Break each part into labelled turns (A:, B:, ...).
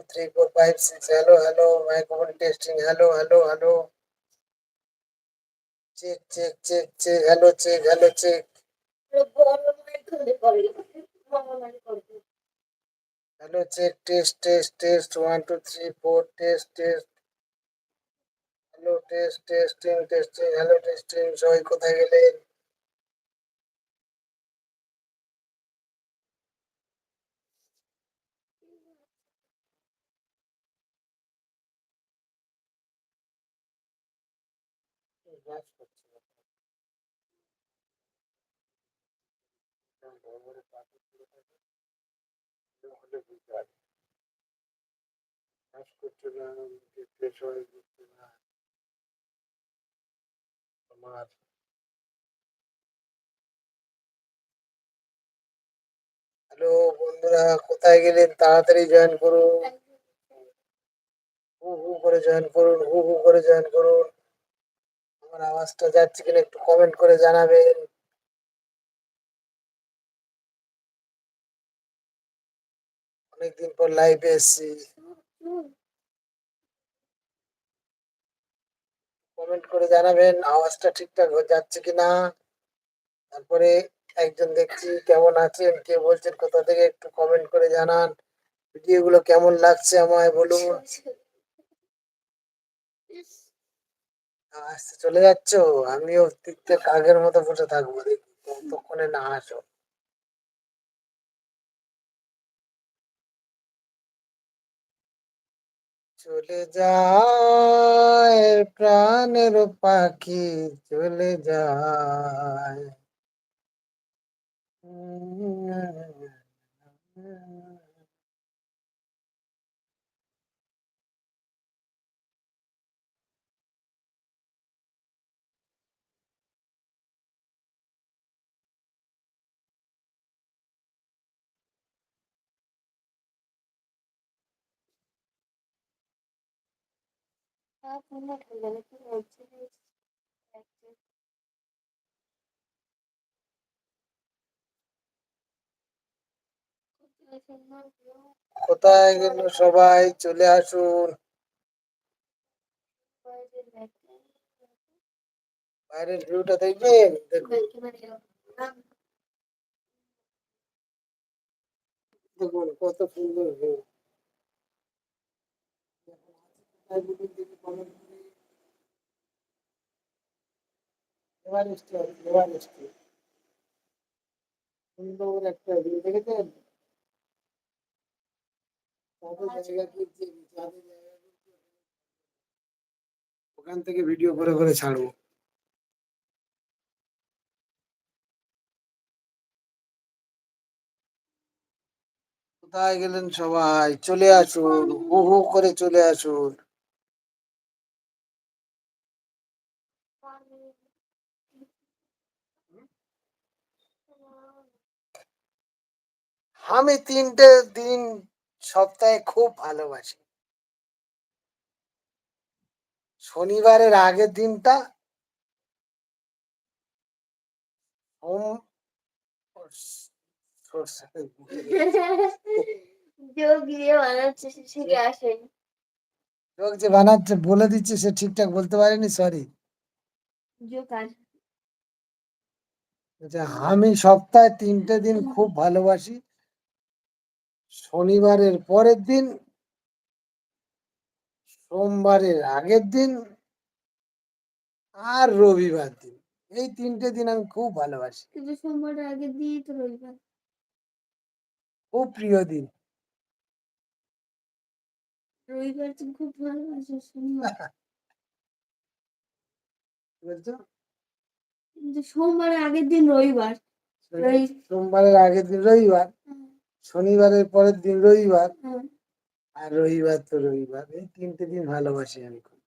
A: 3 4 5 6 hello hello microphone testing hello check hello check hello check test 1 2 3 4 test hello testing hello testing সবাই কোথায় গেলেন? আমার hello বন্ধুরা কোথায় গেলেন? তাড়াতাড়ি জয়েন করুন। হু হু করে জয়েন করুন, হু হু করে জয়েন করুন। আমার আওয়াজটা যাচ্ছে কিনা একটু কমেন্ট করে জানাবেন। অনেকদিন পর লাইভে এসেছি। কমেন্ট করে জানাবেন আওয়াজটা ঠিকঠাক যাচ্ছে কিনা। তারপরে একজন দেখছি কেমন আছেন, কে বলছেন কোথা থেকে একটু কমেন্ট করে জানান। ভিডিওগুলো কেমন লাগছে আমায় বলুন। আসতে চলে যাচ্ছ? আমিও তিকতে কাকের মতো বসে থাকবো দেখি ততক্ষণে না আসো। চলে যায় প্রাণের পাখি চলে যায়। কোথায় গেল সবাই? চলে আসুন। বাইরের ভিউটা দেখবেন, দেখুন দেখুন কত সুন্দর ভিউ। এভারেস্ট এভারেস্ট সুন্দর একটা ভিউ দেখেছেন? চাঁদের জায়গা কিনছে, চাঁদের জায়গা কিনছে। ওখান থেকে ভিডিও করে করে ছাড়বো। কোথায় গেলেন সবাই? চলে আসুন, হু হু করে চলে আসুন। আমি 3টে দিন সপ্তাহে খুব ভালোবাসি। শনিবারের আগের দিনটা সোম লোক যে বানাচ্ছে বলে দিচ্ছে সে ঠিকঠাক বলতে পারেনি, সরি। আমি সপ্তাহে 3টে দিন খুব ভালোবাসি। শনিবারের পরের দিন, সোমবারের আগের দিন আর রবিবার দিন। এই 3টে দিন আমি খুব ভালোবাসি। কিন্তু সোমবারের আগের দিনই তো রবিবার। খুব প্রিয় দিন। রবিবার তুমি খুব ভালোবাসো, শনিবার কি বলছো? কিন্তু সোমবারের আগের দিন রবিবার। সোমবারের আগের দিন রবিবার, শনিবারের পরের দিন রবিবার, আর রবিবার তো রবিবার। এই 3টে দিন ভালোবাসি আমি খুব।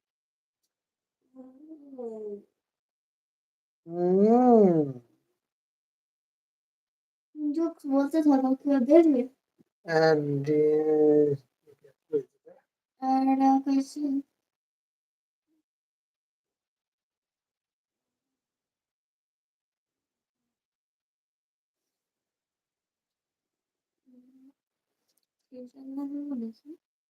A: বলতে থাকো, কেউ দেখবে। And আর কিছু